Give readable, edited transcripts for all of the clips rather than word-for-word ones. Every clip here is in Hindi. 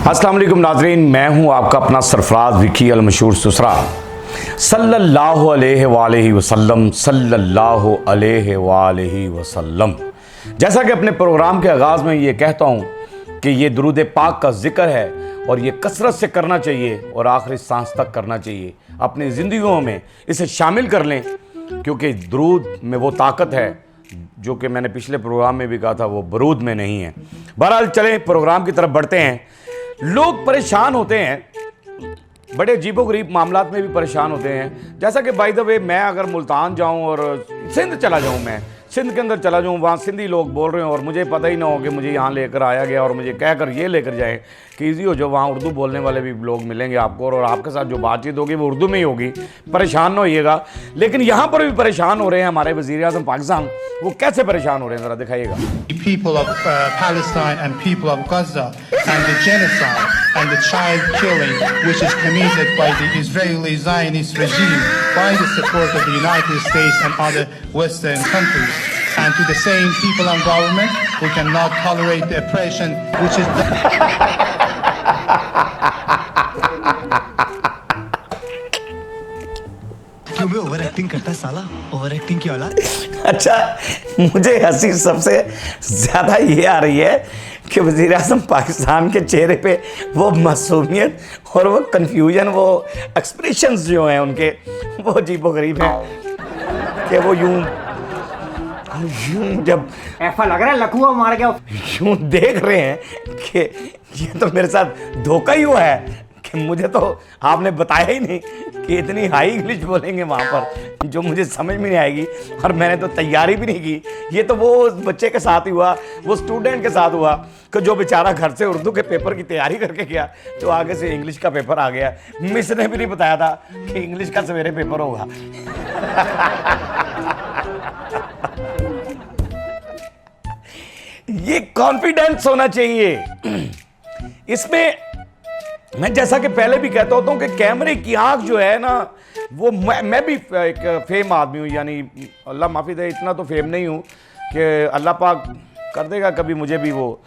अस्सलाम वालेकुम नाज़रीन, मैं हूं आपका अपना सरफराज विकी अल मशहूर सुसरा। सल्लल्लाहु अलैहि वसल्लम, सल्लल्लाहु अलैहि वसल्लम। जैसा कि अपने प्रोग्राम के आगाज़ में ये कहता हूं कि ये दुरूद पाक का जिक्र है और ये कसरत से करना चाहिए और आखिरी सांस तक करना चाहिए। अपनी ज़िंदगियों में इसे शामिल कर लें, क्योंकि दुरूद में वो ताकत है जो कि मैंने पिछले प्रोग्राम में भी कहा था, वो बरूद में नहीं है। बहरहाल चलें प्रोग्राम की तरफ बढ़ते हैं। लोग परेशान होते हैं, बड़े अजीबोगरीब मामलात में भी परेशान होते हैं। जैसा कि बाय द वे, मैं अगर मुल्तान जाऊं और सिंध चला जाऊं, मैं सिंध के अंदर चला जाऊं, वहाँ सिंधी लोग बोल रहे हो और मुझे पता ही ना हो कि मुझे यहाँ लेकर आया गया और मुझे कहकर ये लेकर जाएं कि ईजी हो, जो वहाँ उर्दू बोलने वाले भी लोग मिलेंगे आपको और आपके साथ जो बातचीत होगी वो उर्दू में ही होगी। परेशान ना होइएगा। लेकिन यहाँ पर भी परेशान हो रहे हैं हमारे वज़ीर-ए-आज़म पाकिस्तान। वो कैसे परेशान हो रहे हैं ज़रा दिखाइएगा। People of Palestine and people of Gaza and the genocide and the child killing which is committed by the Israeli Zionist regime by the support of the United States and other Western countries, and to the same people and government who cannot tolerate the oppression which is क्यों बे ओवर एक्टिंग करता है साला? ओवर एक्टिंग की औलाद। अच्छा, मुझे हंसी सबसे ज़्यादा ये आ रही है कि वज़ीर-ए-आज़म पाकिस्तान के चेहरे पे वो मासूमियत और वो कन्फ्यूजन, वो एक्सप्रेशंस जो हैं उनके, वो अजीबोगरीब हैं कि वो यूं जब ऐसा लग रहा है लकुआ मार गया। यूं देख रहे हैं कि ये तो मेरे साथ धोखा ही हुआ है कि मुझे तो आपने बताया ही नहीं कि इतनी हाई इंग्लिश बोलेंगे वहाँ पर, जो मुझे समझ में नहीं आएगी और मैंने तो तैयारी भी नहीं की। ये तो वो बच्चे के साथ ही हुआ, वो स्टूडेंट के साथ हुआ कि जो बेचारा घर से उर्दू के पेपर की तैयारी करके गया तो आगे से इंग्लिश का पेपर आ गया। मिस ने भी नहीं बताया था कि इंग्लिश का सवेरे पेपर होगा। ये कॉन्फिडेंस होना चाहिए इसमें। मैं जैसा कि पहले भी कहता होता हूँ कि कैमरे की आंख जो है ना, वो मैं भी एक फेम आदमी हूँ, यानी अल्लाह माफ़ी दे, इतना तो फेम नहीं हूँ कि अल्लाह पाक कर देगा कभी मुझे भी वो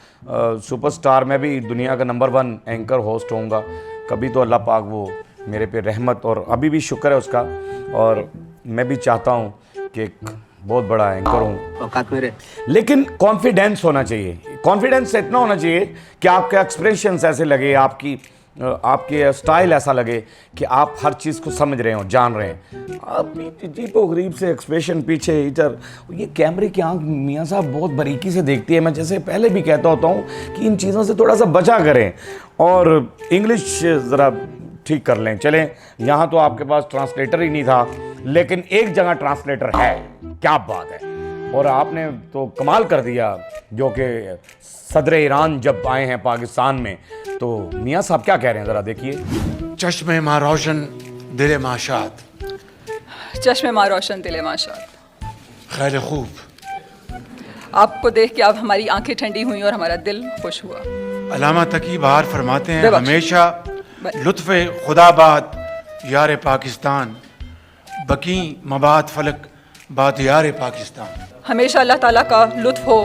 सुपरस्टार, मैं भी दुनिया का नंबर 1 एंकर होस्ट होऊंगा कभी, तो अल्लाह पाक वो मेरे पे रहमत, और अभी भी शुक्र है उसका, और मैं भी चाहता हूँ कि एक बहुत बड़ा एंकर हूँ। औकात मेरे। लेकिन कॉन्फिडेंस होना चाहिए। कॉन्फिडेंस इतना होना चाहिए कि आपके एक्सप्रेशंस ऐसे लगे, आपके स्टाइल ऐसा लगे कि आप हर चीज़ को समझ रहे हो, जान रहे हैं। आप अजीबो गरीब से एक्सप्रेशन पीछे इधर, ये कैमरे की आंख मियाँ साहब बहुत बारीकी से देखती है। मैं जैसे पहले भी कहता होता हूँ कि इन चीज़ों से थोड़ा सा बचा करें और इंग्लिश ज़रा ठीक कर लें। चलें, यहाँ तो आपके पास ट्रांसलेटर ही नहीं था, लेकिन एक जगह ट्रांसलेटर है। क्या बात है। और आपने तो कमाल कर दिया, जो कि सदर ईरान जब आए हैं पाकिस्तान में, तो मियाँ साहब क्या कह रहे हैं ज़रा देखिए। चश्मे माँ रोशन दिले माँ शाद, चश्मे माँ रोशन दिले माँ शाद। खैर खूब, आपको देख के अब हमारी आंखें ठंडी हुई और हमारा दिल खुश हुआ। अलामा तकी बहार फरमाते हैं, बेबख्श। हमेशा लुत्फ़े खुदाबाद यार पाकिस्तान, बकी मबाद फलक बात यार पाकिस्तान। हमेशा अल्लाह ताला का लुत्फ़ हो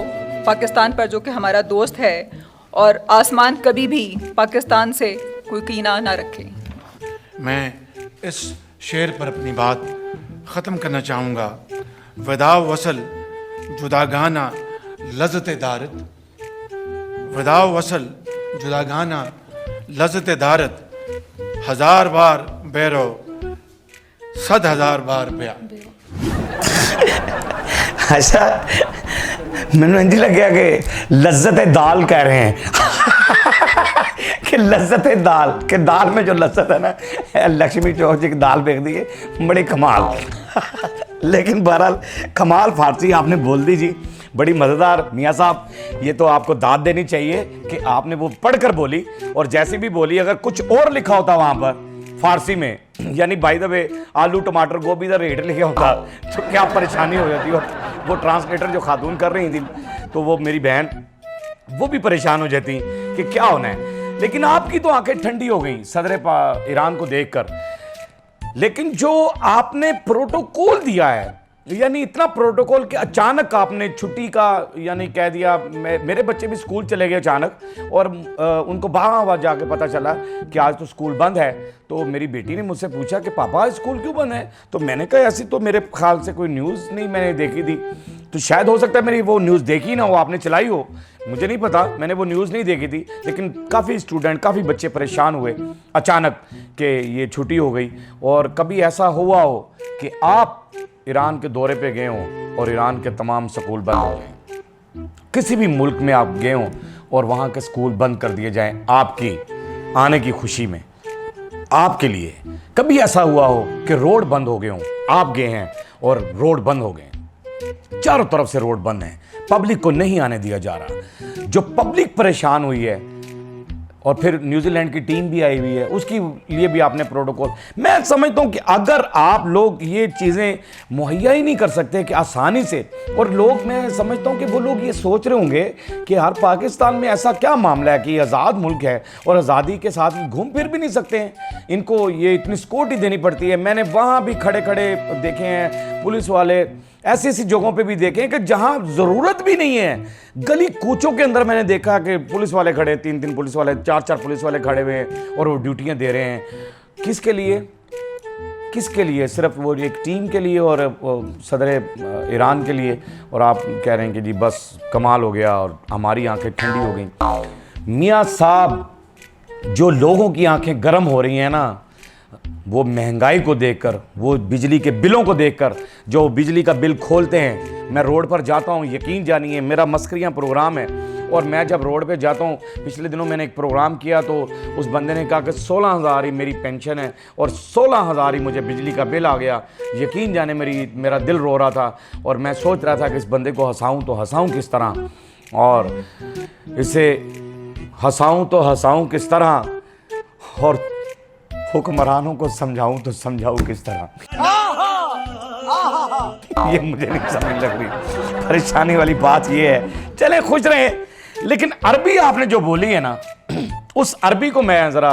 पाकिस्तान पर, जो कि हमारा दोस्त है, और आसमान कभी भी पाकिस्तान से कोई कीना ना रखे। मैं इस शेर पर अपनी बात ख़त्म करना चाहूँगा। वदा वसल जुदागाना लज़्ज़त दारत, वदा वसल जुदागाना लज़्ज़त दारत, 1000 बार बैरो 100,000 बार ब्या। अच्छा, मैंने इंज लग गया कि लज्जत दाल कह रहे हैं कि लज्जत दाल, कि दाल में जो लज्जत है ना, लक्ष्मी चौक जी की दाल फेंक दी है, बड़ी कमाल। लेकिन बहरहाल कमाल फारसी आपने बोल दी जी, बड़ी मज़ेदार। मियाँ साहब, ये तो आपको दाद देनी चाहिए कि आपने वो पढ़कर बोली, और जैसे भी बोली, अगर कुछ और लिखा होता वहाँ पर फारसी में, यानी बाय द वे आलू टमाटर गोभी का रेट लिखा होता, तो क्या परेशानी हो जाती। और वो ट्रांसलेटर जो खातून कर रही थी, तो वो मेरी बहन, वो भी परेशान हो जाती कि क्या होना है। लेकिन आपकी तो आंखें ठंडी हो गई सदर ईरान को देखकर। लेकिन जो आपने प्रोटोकॉल दिया है यानी इतना प्रोटोकॉल कि अचानक आपने छुट्टी का यानी कह दिया। मेरे बच्चे भी स्कूल चले गए अचानक, और उनको वहाँ जाके पता चला कि आज तो स्कूल बंद है। तो मेरी बेटी ने मुझसे पूछा कि पापा स्कूल क्यों बंद है? तो मैंने कहा ऐसी तो मेरे ख्याल से कोई न्यूज़ नहीं मैंने देखी थी। तो शायद हो सकता है मेरी वो न्यूज़ देखी ना हो, आपने चलाई हो, मुझे नहीं पता, मैंने वो न्यूज़ नहीं देखी थी। लेकिन काफ़ी स्टूडेंट, काफ़ी बच्चे परेशान हुए अचानक कि ये छुट्टी हो गई। और कभी ऐसा हुआ हो कि आप ईरान के दौरे पे गए हों और ईरान के तमाम स्कूल बंद हो गए, किसी भी मुल्क में आप गए हों और वहाँ के स्कूल बंद कर दिए जाएं आपकी आने की खुशी में, आपके लिए कभी ऐसा हुआ हो कि रोड बंद हो गए हों, आप गए हैं और रोड बंद हो गए, चारों तरफ से रोड बंद है, पब्लिक को नहीं आने दिया जा रहा, जो पब्लिक परेशान हुई है, और फिर न्यूजीलैंड की टीम भी आई हुई है, उसकी लिए भी आपने प्रोटोकॉल। मैं समझता हूं कि अगर आप लोग ये चीज़ें मुहैया ही नहीं कर सकते कि आसानी से, और लोग, मैं समझता हूं कि वो लोग ये सोच रहे होंगे कि यार पाकिस्तान में ऐसा क्या मामला है कि आज़ाद मुल्क है और आज़ादी के साथ घूम फिर भी नहीं सकते हैं, इनको ये इतनी सिक्योरिटी देनी पड़ती है। मैंने वहाँ भी खड़े खड़े देखे हैं पुलिस वाले, ऐसी ऐसी जगहों पे भी देखे कि जहां ज़रूरत भी नहीं है, गली कूचों के अंदर मैंने देखा कि पुलिस वाले खड़े, 3-3 पुलिस वाले, 4-4 पुलिस वाले खड़े हुए हैं और वो ड्यूटियां दे रहे हैं। किसके लिए? किसके लिए? सिर्फ वो एक टीम के लिए और सदर ईरान के लिए। और आप कह रहे हैं कि जी बस कमाल हो गया और हमारी आंखें ठंडी हो गई। मियाँ साहब, जो लोगों की आंखें गर्म हो रही हैं ना, वो महंगाई को देखकर, वो बिजली के बिलों को देखकर, जो बिजली का बिल खोलते हैं। मैं रोड पर जाता हूँ, यकीन जानिए मेरा मस्करियाँ प्रोग्राम है, और मैं जब रोड पे जाता हूँ, पिछले दिनों मैंने एक प्रोग्राम किया तो उस बंदे ने कहा कि 16,000 ही मेरी पेंशन है और 16,000 ही मुझे बिजली का बिल आ गया। यकीन जाने मेरा दिल रो रहा था, और मैं सोच रहा था कि इस बंदे को हंसाऊँ तो हंसाऊँ किस तरह, और इसे हंसाऊँ तो हंसाऊँ किस तरह, और हुक्मरानों को समझाऊं तो समझाऊं किस तरह। ये मुझे नहीं समझ लग रही। परेशानी वाली बात ये है, चले खुश रहे। लेकिन अरबी आपने जो बोली है ना, उस अरबी को मैं जरा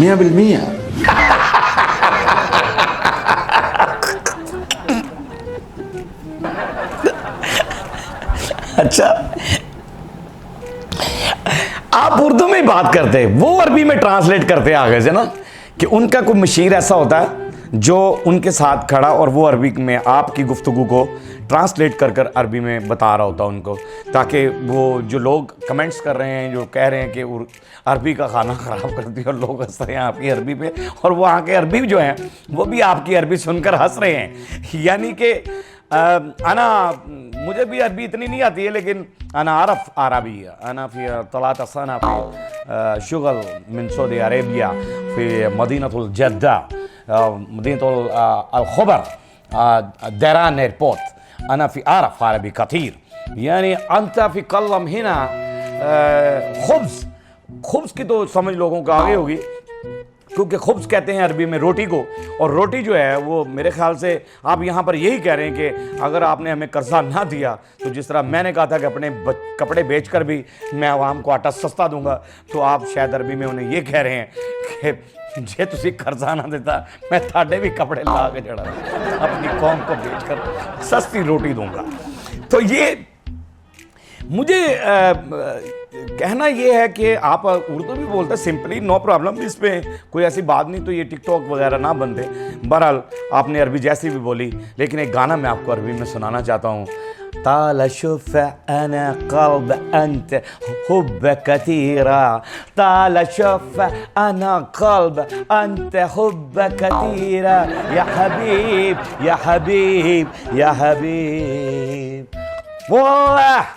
100%. अच्छा, आप उर्दू में बात करते, वो अरबी में ट्रांसलेट करते आगे से ना, कि उनका कोई मशीर ऐसा होता है जो उनके साथ खड़ा और वो अरबी में आपकी गुफ्तगू को ट्रांसलेट कर कर अरबी में बता रहा होता उनको, ताकि वो जो लोग कमेंट्स कर रहे हैं, जो कह रहे हैं कि अरबी का खाना ख़राब कर दिया और लोग हंस रहे हैं आपकी अरबी पे, और वहाँ के अरबी जो हैं वो भी आपकी अरबी सुनकर हंस रहे हैं। यानी कि मुझे भी अरबी इतनी नहीं आती है, लेकिन अना आरफ अरबी, अना फी तलात सना फी शुगल मिन सऊदी अरेबिया फी मदीनतुल जद्दा मदीनतुल खबर दरान एयरपोर्ट, अना फी आरफ अरबी कथीर, यानी अंता फी कलम हिना खुब्स। खुब्स की तो समझ लोगों को आगे होगी, क्योंकि खुब्स कहते हैं अरबी में रोटी को, और रोटी जो है वो मेरे ख्याल से आप यहाँ पर यही कह रहे हैं कि अगर आपने हमें कर्जा ना दिया, तो जिस तरह मैंने कहा था कि अपने कपड़े बेचकर भी मैं आवाम को आटा सस्ता दूंगा, तो आप शायद अरबी में उन्हें ये कह रहे हैं कि जे तुसी कर्जा ना देता मैं थाड़े भी कपड़े ला के जड़ा अपनी कौम को बेचकर सस्ती रोटी दूंगा। तो ये मुझे कहना ये है कि आप उर्दू भी बोलते हैं सिंपली, नो प्रॉब्लम, इसमें कोई ऐसी बात नहीं, तो ये टिकटॉक वगैरह ना बनते। बहरहाल आपने अरबी जैसी भी बोली, लेकिन एक गाना मैं आपको अरबी में सुनाना चाहता हूँ। ताला शुफ अना क़ल्ब अंत हुब्ब कतीरा, ताला शुफ अना क़ल्ब अंत हुब्ब कतीरा, या हबीब या हबीब या हबीब, वल्लाह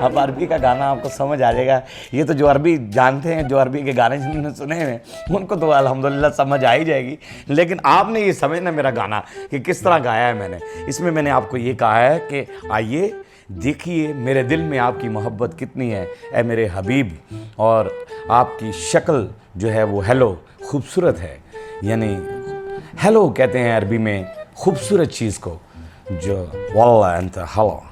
अब अरबी का गाना आपको समझ आ जाएगा। ये तो जो अरबी जानते हैं, जो अरबी के गाने जिन्होंने सुने हैं उनको तो अल्हम्दुलिल्लाह समझ आ ही जाएगी। लेकिन आपने ये समझना मेरा गाना कि किस तरह गाया है मैंने। इसमें मैंने आपको ये कहा है कि आइए देखिए मेरे दिल में आपकी मोहब्बत कितनी है ए मेरे हबीब, और आपकी शक्ल जो है वो हेलो खूबसूरत है। यानी हेलो कहते हैं अरबी में खूबसूरत चीज़ को, जो वल्लाह अंत हेलो,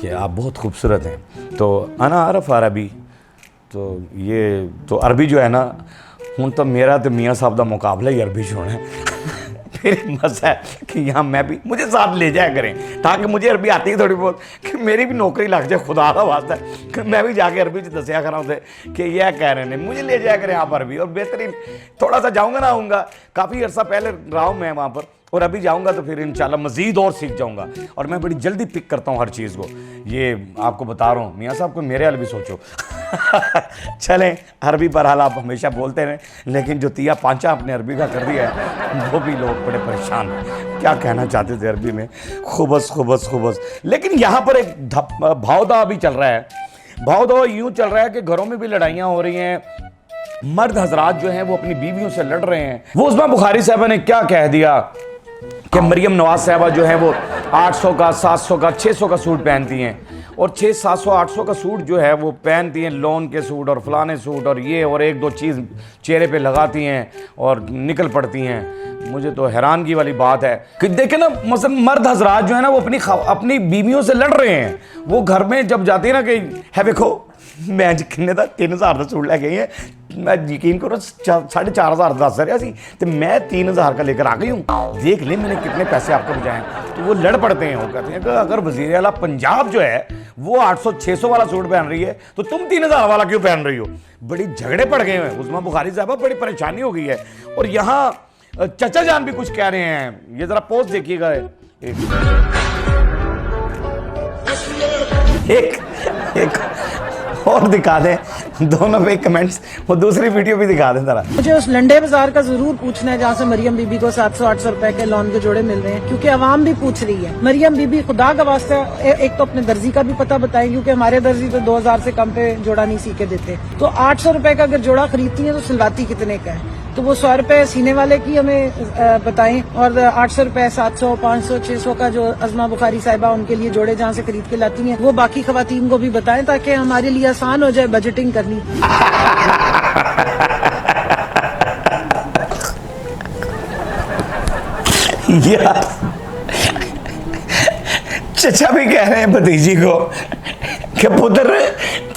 कि आप बहुत खूबसूरत हैं। तो अना अरफ अरबी, तो ये तो अरबी जो है ना, हूँ तो मेरा तो मियाँ साहब का मुकाबला ही अरबी च होना है। फिर मजा है कि यहाँ मैं भी, मुझे साथ ले जाया करें ताकि मुझे अरबी आती है थोड़ी बहुत, कि मेरी भी नौकरी लग जाए, खुदा का वास्ता है कि मैं भी जाके अरबी च दसिया करा उसे कि यह कह रहे हैं, मुझे ले जाया करें आप अरबी। और बेहतरीन थोड़ा सा जाऊँगा ना, आऊँगा, काफ़ी अर्सा पहले रहा हूँ मैं वहाँ पर, और अभी जाऊंगा तो फिर इंशाल्लाह मज़ीद और सीख जाऊंगा। और मैं बड़ी जल्दी पिक करता हूँ हर चीज़ को, ये आपको बता रहा हूँ। मियाँ साहब को मेरे हाल भी सोचो। चलें, अरबी पर हाल आप हमेशा बोलते रहें, लेकिन जो तिया पांचा आपने अरबी का कर दिया है वो भी लोग बड़े परेशान हैं। क्या कहना चाहते थे अरबी में, खुबस खुबस खुबस। लेकिन यहाँ पर एक भावदा भी चल रहा है। भावदा यूँ चल रहा है कि घरों में भी लड़ाइयाँ हो रही हैं, मर्द हजरात जो हैं वो अपनी बीवियों से लड़ रहे हैं। वो उस्मा बुखारी साहबा ने क्या कह दिया कि मरियम नवाज साहबा जो है वो 800 का 700 का 600 का सूट पहनती हैं, और 600 700 800 का सूट जो है वो पहनती हैं, लोन के सूट और फलाने सूट और ये और एक दो चीज़ चेहरे पे लगाती हैं और निकल पड़ती हैं। मुझे तो हैरानगी वाली बात है कि देखें ना, मसलन मर्द हजरात जो है ना वो अपनी बीवियों से लड़ रहे हैं। वो घर में जब जाती है ना कि है देखो मैं किन्ने का 3000 का सूट लैके आई है, मैं यकीन करो 4500 दस रहा सी, तो मैं 3000 का लेकर आ गई हूँ, देख ले मैंने कितने पैसे आपको बचाए। तो वो लड़ पड़ते हैं, वो कहते हैं कि अगर वज़ीर आला पंजाब जो है वो 800-600 वाला सूट पहन रही है तो तुम 3000 वाला क्यों पहन रही हो। बड़ी झगड़े पड़ गए हैं उस्मा बुखारी साहबा, बड़ी परेशानी हो गई है। और यहाँ चचा जान भी कुछ कह रहे हैं, ये जरा पोस्ट देखिएगा। एक और दिखा दें दोनों पे कमेंट्स, वो दूसरी वीडियो भी दिखा दें जरा। मुझे उस लंडे बाजार का जरूर पूछना है जहाँ से मरियम बीबी को 700-800 रुपए के लोन के जोड़े मिल रहे हैं, क्योंकि आवाम भी पूछ रही है। मरियम बीबी खुदा का वास्ता एक तो अपने दर्जी का भी पता बताएं, क्योंकि हमारे दर्जी तो 2000 से कम पे जोड़ा नहीं सी के देते। तो 800 रुपए का अगर जोड़ा खरीदती है तो सिलवाती कितने का है, तो वो 100 रुपए सीने वाले की हमें बताएं, और 800 रुपए 700 500 600 का जो अज़मा बुखारी साहिबा उनके लिए जोड़े जहाँ से खरीद के लाती हैं वो बाकी खवातीन को भी बताएं, ताकि हमारे लिए आसान हो जाए बजटिंग करनी। यार चचा भी कह रहे हैं भतीजी को कि पुत्र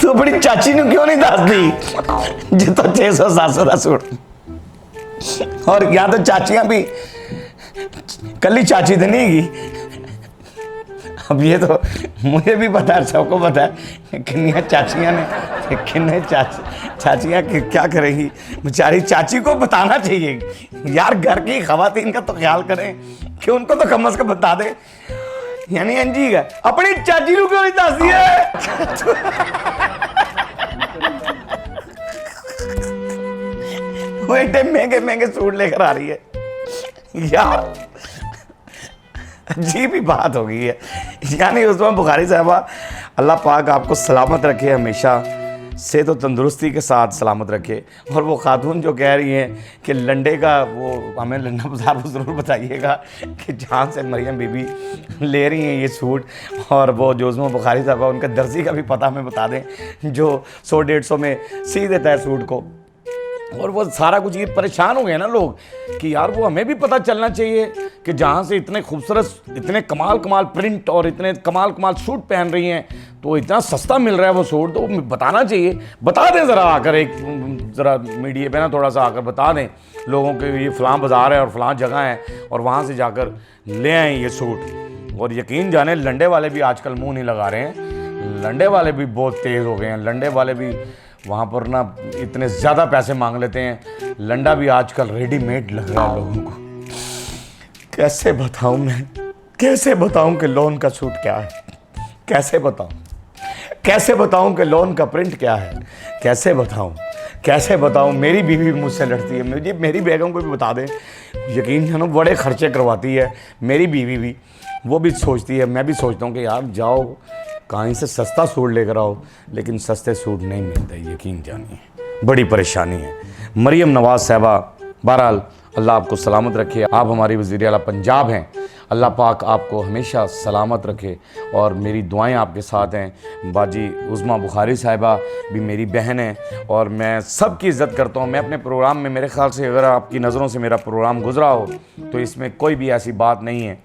तू अपनी चाची ने क्यों नहीं दस दी जो तो 600-700 का सूट। और यहाँ तो चाचियां भी कली चाची तो नहीं गई। अब ये तो मुझे भी पता है, सबको पता है किन्नियाँ चाचियाँ ने किन्ने चाचियाँ क्या करेंगी। बेचारी चाची को बताना चाहिए यार, घर की खवातीन का तो ख्याल करें कि उनको तो कम से कम बता दे। यानी अंजी का अपनी चाची को क्यों नहीं दस दिया। वो एडे महंगे महंगे सूट लेकर आ रही है यार, अजीब ही बात हो गई है। यानी उस्मा बुखारी साहबा अल्लाह पाक आपको सलामत रखे, हमेशा से तो तंदुरुस्ती के साथ सलामत रखे। और वो खातून जो कह रही हैं कि लंडे का, वो हमें लंडा बाजार को ज़रूर बताइएगा कि जहाँ से मरियम बीबी ले रही हैं ये सूट, और वो जो उस्मा बुखारी साहबा उनका दर्जी का भी पता हमें बता दें जो 100-150 में सी देता है सूट को। और वो सारा कुछ, ये परेशान हो गए ना लोग कि यार वो हमें भी पता चलना चाहिए कि जहाँ से इतने खूबसूरत, इतने कमाल कमाल प्रिंट और इतने कमाल कमाल सूट पहन रही हैं तो इतना सस्ता मिल रहा है वो सूट, तो बताना चाहिए। बता दें ज़रा आकर, एक ज़रा मीडिया पे ना थोड़ा सा आकर बता दें लोगों के ये फ़लाँ बाज़ार है और फ़लाँ जगह है और वहाँ से जाकर ले आएँ ये सूट। और यकीन जाने लंडे वाले भी आजकल मुँह नहीं लगा रहे हैं, लंडे वाले भी बहुत तेज़ हो गए हैं। लंडे वाले भी वहाँ पर ना इतने ज़्यादा पैसे मांग लेते हैं। लंडा भी आजकल रेडीमेड लग रहा है लोगों को। कैसे बताऊँ मैं, कैसे बताऊँ कि लोन का सूट क्या है, कैसे बताऊँ, कैसे बताऊँ कि लोन का प्रिंट क्या है, कैसे बताऊँ, कैसे बताऊँ। मेरी बीवी भी मुझसे लड़ती है, मुझे मेरी बेगम को भी बता दें, यकीन है ना बड़े खर्चे करवाती है मेरी बीवी भी। वो भी सोचती है, मैं भी सोचता हूँ कि यार जाओ कहीं से सस्ता सूट लेकर आओ, लेकिन सस्ते सूट नहीं मिलते, यकीन जानिए, बड़ी परेशानी है। मरियम नवाज़ साहबा, बहरहाल अल्लाह आपको सलामत रखे। आप हमारी वज़ीर आला पंजाब हैं, अल्लाह पाक आपको हमेशा सलामत रखे और मेरी दुआएं आपके साथ हैं। बाजी उज़मा बुखारी साहिबा भी मेरी बहन है और मैं सब की इज़्ज़त करता हूँ। मैं अपने प्रोग्राम में, मेरे ख़्याल से अगर आपकी नज़रों से मेरा प्रोग्राम गुज़रा हो तो इसमें कोई भी ऐसी बात नहीं है।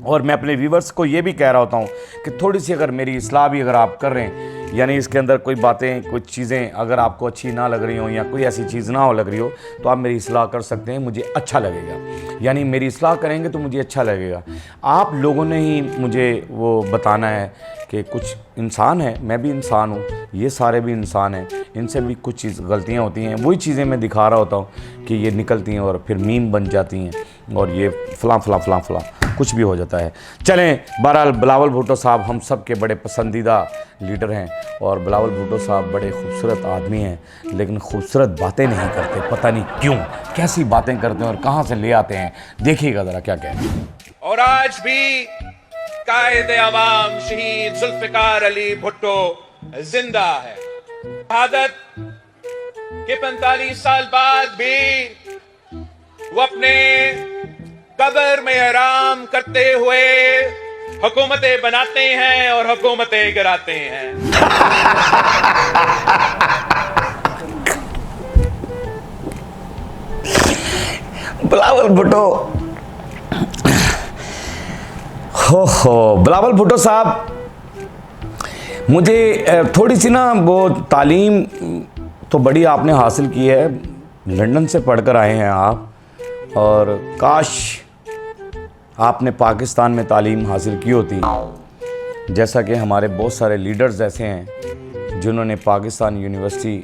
और मैं अपने व्यूवर्स को ये भी कह रहा होता हूँ कि थोड़ी सी अगर मेरी इस्लाह भी अगर आप कर रहे हैं, यानी इसके अंदर कोई बातें, कुछ चीज़ें अगर आपको अच्छी ना लग रही हो या कोई ऐसी चीज़ ना हो लग रही हो, तो आप मेरी इस्लाह कर सकते हैं, मुझे अच्छा लगेगा। यानी मेरी इस्लाह करेंगे तो मुझे अच्छा लगेगा। आप लोगों ने ही मुझे वो बताना है कि कुछ इंसान है, मैं भी इंसान हूँ, ये सारे भी इंसान हैं, इनसे भी कुछ चीज़ गलतियाँ होती हैं। वही चीज़ें मैं दिखा रहा होता हूँ कि ये निकलती हैं और फिर मीम बन जाती हैं और ये फ़लाँ फ़लाँ फ़लाँ फ़लाँ कुछ भी हो जाता है। चलें, बहरहाल बिलावल भुट्टो साहब हम सब के बड़े पसंदीदा लीडर हैं और बिलावल भुट्टो साहब बड़े खूबसूरत आदमी हैं, लेकिन खूबसूरत बातें नहीं करते, पता नहीं क्यों, कैसी बातें करते हैं और कहाँ से ले आते हैं। देखिएगा ज़रा क्या कहते हैं। और आज भी कायदे अवाम शहीद जुल्फ़िकार अली भुट्टो जिंदा है। शहादत के 45 साल बाद भी वो अपने कब्र में आराम करते हुए हुकूमतें बनाते हैं और हुकूमतें गिराते हैं। बिलावल भुट्टो, हो बिलावल भुट्टो साहब, मुझे थोड़ी सी ना वो तालीम तो बड़ी आपने हासिल की है, लंदन से पढ़कर आए हैं आप, और काश आपने पाकिस्तान में तालीम हासिल की होती, जैसा कि हमारे बहुत सारे लीडर्स ऐसे हैं जिन्होंने पाकिस्तान यूनिवर्सिटी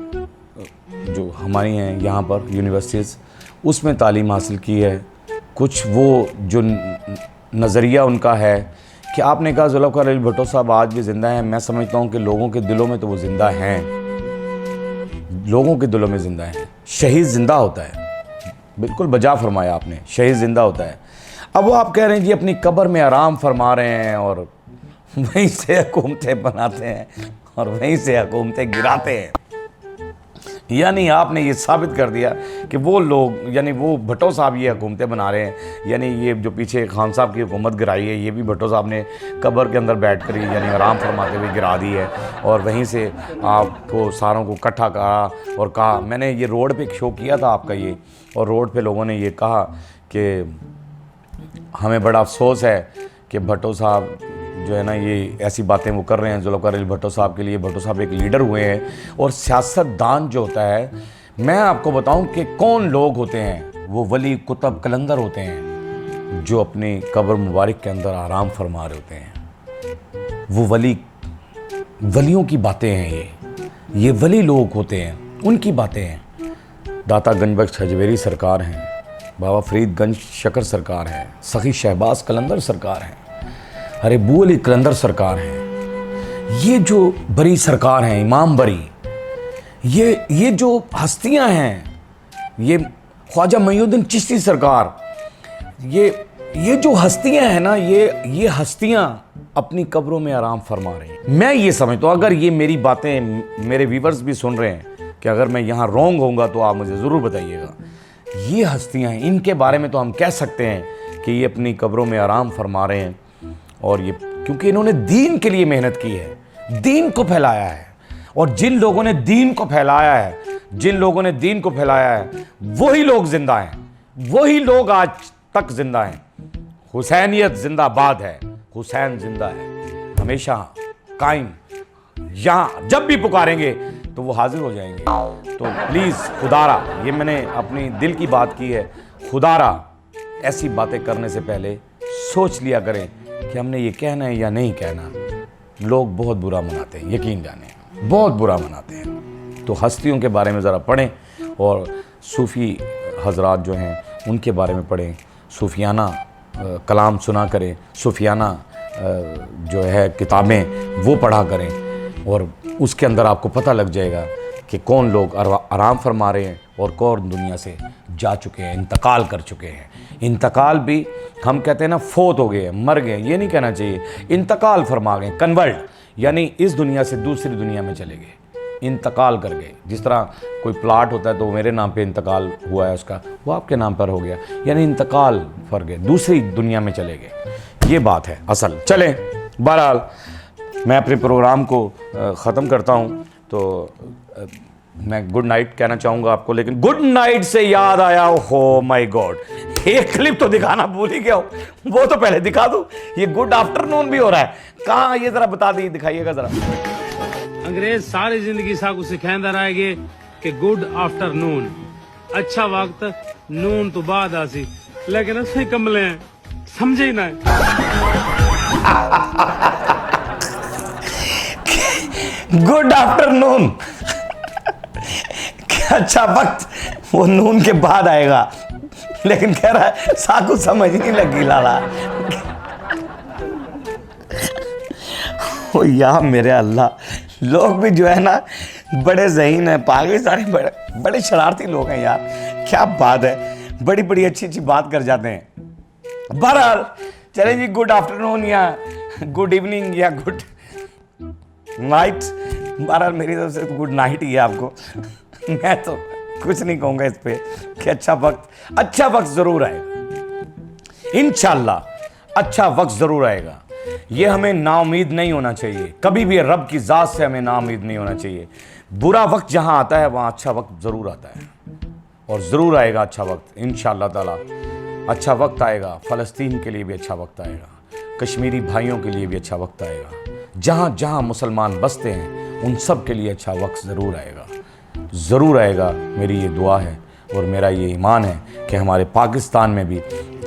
जो हमारी हैं यहाँ पर यूनिवर्सिटीज़, उसमें तालीम हासिल की है। कुछ वो जो नज़रिया उनका है कि आपने कहा जुल्फ़िकार अली भुट्टो साहब आज भी ज़िंदा हैं, मैं समझता हूँ कि लोगों के दिलों में तो वो ज़िंदा हैं, लोगों के दिलों में ज़िंदा हैं। शहीद ज़िंदा होता है, बिल्कुल बजा फरमाया आपने, शहीद ज़िंदा होता है। अब वो आप कह रहे हैं जी अपनी कब्र में आराम फरमा रहे हैं और वहीं से हुकूमतें बनाते हैं और वहीं से हुकूमतें गिराते हैं। यानी आपने ये साबित कर दिया कि वो लोग, यानी वो भुट्टो साहब ये हुकूमतें बना रहे हैं, यानी ये जो पीछे खान साहब की हुकूमत गिराई है, ये भी भुट्टो साहब ने कब्र के अंदर बैठ कर यानी आराम फरमाते हुए गिरा दी है। और वहीं से आपको सारों को इकट्ठा करा और कहा, मैंने ये रोड पे शो किया था आपका ये, और रोड पे लोगों ने ये कहा कि हमें बड़ा अफसोस है कि भुट्टो साहब जो है ना ये ऐसी बातें वो कर रहे हैं। जुल्फ़िकार अली भुट्टो साहब के लिए भुट्टो साहब एक लीडर हुए हैं। और सियासतदान जो होता है, मैं आपको बताऊं कि कौन लोग होते हैं, वो वली कुतब कलंदर होते हैं जो अपनी कब्र मुबारक के अंदर आराम फरमा रहे होते हैं। वो वलियों की बातें हैं, ये वली लोग होते हैं, उनकी बातें हैं। दाता गंजबख्श हजवेरी सरकार हैं, बाबा फरीदगंज शकर सरकार हैं, सखी शहबाज कलंदर सरकार हैं, अरे बू अली कलंदर सरकार हैं। ये जो बरी सरकार हैं, इमाम बरी, ये जो हस्तियां हैं, ये ख्वाजा मुईनुद्दीन चिश्ती सरकार, ये जो हस्तियां हैं ना, ये हस्तियां अपनी कब्रों में आराम फरमा रही हैं। मैं ये समझता हूँ, अगर ये मेरी बातें मेरे व्यूवर्स भी सुन रहे हैं कि अगर मैं यहाँ रॉन्ग होऊंगा तो आप मुझे ज़रूर बताइएगा। ये हस्तियां हैं, इनके बारे में तो हम कह सकते हैं कि ये अपनी कब्रों में आराम फरमा रहे हैं। और ये क्योंकि इन्होंने दीन के लिए मेहनत की है, दीन को फैलाया है। और जिन लोगों ने दीन को फैलाया है, वही लोग जिंदा हैं, वही लोग आज तक जिंदा हैं। हुसैनियत जिंदाबाद है, हुसैन जिंदा है, हमेशा कायम। यहाँ जब भी पुकारेंगे तो वो हाजिर हो जाएंगे। तो प्लीज़ खुदारा, ये मैंने अपनी दिल की बात की है, खुदारा ऐसी बातें करने से पहले सोच लिया करें कि हमने ये कहना है या नहीं कहना। लोग बहुत बुरा मनाते हैं, यकीन जाने बहुत बुरा मनाते हैं। तो हस्तियों के बारे में ज़रा पढ़ें और सूफ़ी हजरात जो हैं उनके बारे में पढ़ें, सूफियाना कलाम सुना करें, सूफियाना जो है किताबें वो पढ़ा करें। और उसके अंदर आपको पता लग जाएगा कि कौन लोग आराम फरमा रहे हैं और कौन दुनिया से जा चुके हैं, इंतकाल कर चुके हैं। इंतकाल भी हम कहते हैं ना, फोत हो गए, मर गए, ये नहीं कहना चाहिए, इंतकाल फरमा गए, कन्वर्ट। यानी इस दुनिया से दूसरी दुनिया में चले गए, इंतकाल कर गए। जिस तरह कोई प्लाट होता है तो मेरे नाम पे इंतकाल हुआ है उसका, वो आपके नाम पर हो गया, यानी इंतकाल कर गए, दूसरी दुनिया में चले गए। ये बात है असल। चलें, बहरहाल मैं अपने प्रोग्राम को ख़त्म करता हूँ। तो मैं गुड नाइट कहना चाहूँगा आपको, लेकिन गुड नाइट से याद आया, हो माय गॉड, एक क्लिप तो दिखाना भूल ही गया हूँ, वो तो पहले दिखा दूँ। ये गुड आफ्टरनून भी हो रहा है, कहाँ ये ज़रा बता दी, दिखाइएगा ज़रा। अंग्रेज सारी जिंदगी साकू सिखांदा रहेंगे कि गुड आफ्टरनून, अच्छा वक्त नून तो बाद आसी, लेकिन असली कमले हैं, समझे ही ना। गुड आफ्टरनून, अच्छा वक्त वो नून के बाद आएगा, लेकिन कह रहा है साकू समझ नहीं लगी लाला। ओ या मेरे अल्लाह, लोग भी जो है ना बड़े ज़हीन हैं, पाकिस्तानी बड़े शरारती लोग हैं यार, क्या बात है, बड़ी बड़ी अच्छी अच्छी बात कर जाते हैं। बहरहाल चले जी, गुड आफ्टरनून या गुड इवनिंग या गुड नाइट, बहरहाल मेरी तरफ से गुड नाइट ही है आपको। मैं तो कुछ नहीं कहूँगा इस पे कि अच्छा वक्त ज़रूर आएगा, इंशाल्लाह अच्छा वक्त ज़रूर आएगा। ये हमें नाउमीद नहीं होना चाहिए, कभी भी रब की ज़ात से हमें नाउमीद नहीं होना चाहिए। बुरा वक्त जहाँ आता है वहाँ अच्छा वक्त ज़रूर आता है, और ज़रूर आएगा अच्छा वक्त इंशाअल्लाह ताला। अच्छा वक्त आएगा, फ़लस्तीन के लिए भी अच्छा वक्त आएगा, कश्मीरी भाइयों के लिए भी अच्छा वक्त आएगा, जहाँ जहाँ मुसलमान बसते हैं उन सब के लिए अच्छा वक्त ज़रूर आएगा, ज़रूर आएगा। मेरी ये दुआ है और मेरा ये ईमान है कि हमारे पाकिस्तान में भी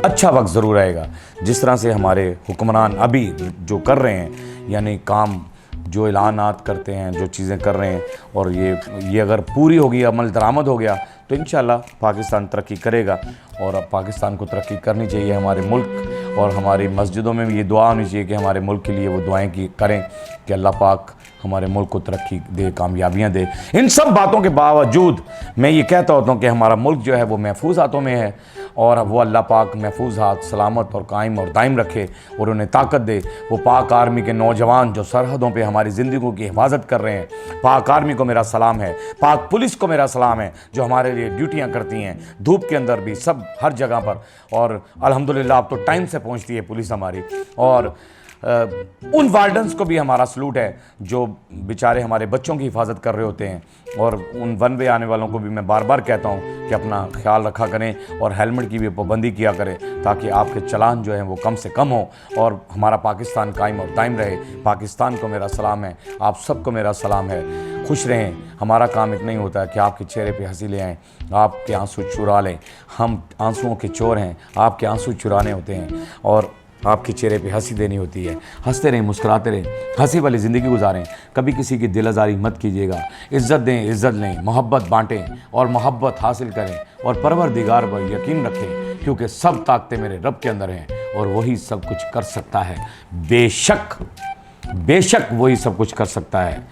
अच्छा वक्त ज़रूर आएगा। जिस तरह से हमारे हुक्मरान अभी जो कर रहे हैं, यानी काम जो ऐलानात करते हैं, जो चीज़ें कर रहे हैं, और ये अगर पूरी होगी, अमल दरामद हो गया, तो इंशाल्लाह पाकिस्तान तरक्की करेगा। और अब पाकिस्तान को तरक्की करनी चाहिए, हमारे मुल्क और हमारी मस्जिदों में भी ये दुआ होनी चाहिए कि हमारे मुल्क के लिए वो दुआएं करें कि अल्लाह पाक हमारे मुल्क को तरक्की दे, कामयाबियां दे। इन सब बातों के बावजूद मैं ये कहता होता हूँ कि हमारा मुल्क जो है वो महफूज हाथों में है, और वो अल्लाह पाक महफूज हाथ सलामत और कायम और दायम रखे और उन्हें ताकत दे। वो पाक आर्मी के नौजवान जो सरहदों पे हमारी ज़िंदगियों की हिफाजत कर रहे हैं, पाक आर्मी को मेरा सलाम है, पाक पुलिस को मेरा सलाम है, जो हमारे लिए ड्यूटियाँ करती हैं धूप के अंदर भी, सब हर जगह पर। और अल्हम्दुलिल्लाह अब तो टाइम से पहुँचती है पुलिस हमारी। और उन वार्डन्स को भी हमारा सलूट है जो बेचारे हमारे बच्चों की हिफाजत कर रहे होते हैं। और उन वन वे आने वालों को भी मैं बार बार कहता हूँ कि अपना ख्याल रखा करें और हेलमेट की भी पाबंदी किया करें, ताकि आपके चलान जो हैं वो कम से कम हो और हमारा पाकिस्तान कायम और दायम रहे। पाकिस्तान को मेरा सलाम है, आप सबको मेरा सलाम है। खुश रहें। हमारा काम इतना ही होता है कि आपके चेहरे पे हंसी ले आएँ, आपके आंसू चुरा लें। हम आंसुओं के चोर हैं, आपके आंसू चुराने होते हैं और आपके चेहरे पे हंसी देनी होती है। हंसते रहें, मुस्कुराते रहें, हंसी वाली ज़िंदगी गुजारें। कभी किसी की दिल आज़ारी मत कीजिएगा। इज़्ज़त दें, इज़्ज़त लें, मोहब्बत बांटें और मोहब्बत हासिल करें और परवरदिगार पर यकीन रखें, क्योंकि सब ताकतें मेरे रब के अंदर हैं और वही सब कुछ कर सकता है। बेशक वही सब कुछ कर सकता है।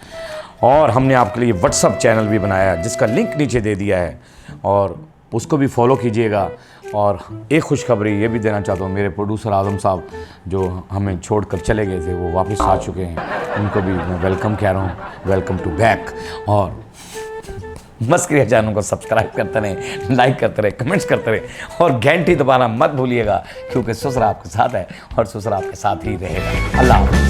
और हमने आपके लिए व्हाट्सअप चैनल भी बनाया है जिसका लिंक नीचे दे दिया है, और उसको भी फॉलो कीजिएगा। और एक खुशखबरी ये भी देना चाहता हूँ, मेरे प्रोड्यूसर आज़म साहब जो हमें छोड़कर चले गए थे वो वापस आ चुके हैं, उनको भी मैं वेलकम कह रहा हूँ, वेलकम टू बैक। और मस्करिया चैनल को सब्सक्राइब करते रहें, लाइक करते रहें, कमेंट्स करते रहें और घंटी दबाना मत भूलिएगा, क्योंकि ससुर आपके साथ है और ससुर आपके साथ ही रहेगा। अल्लाह।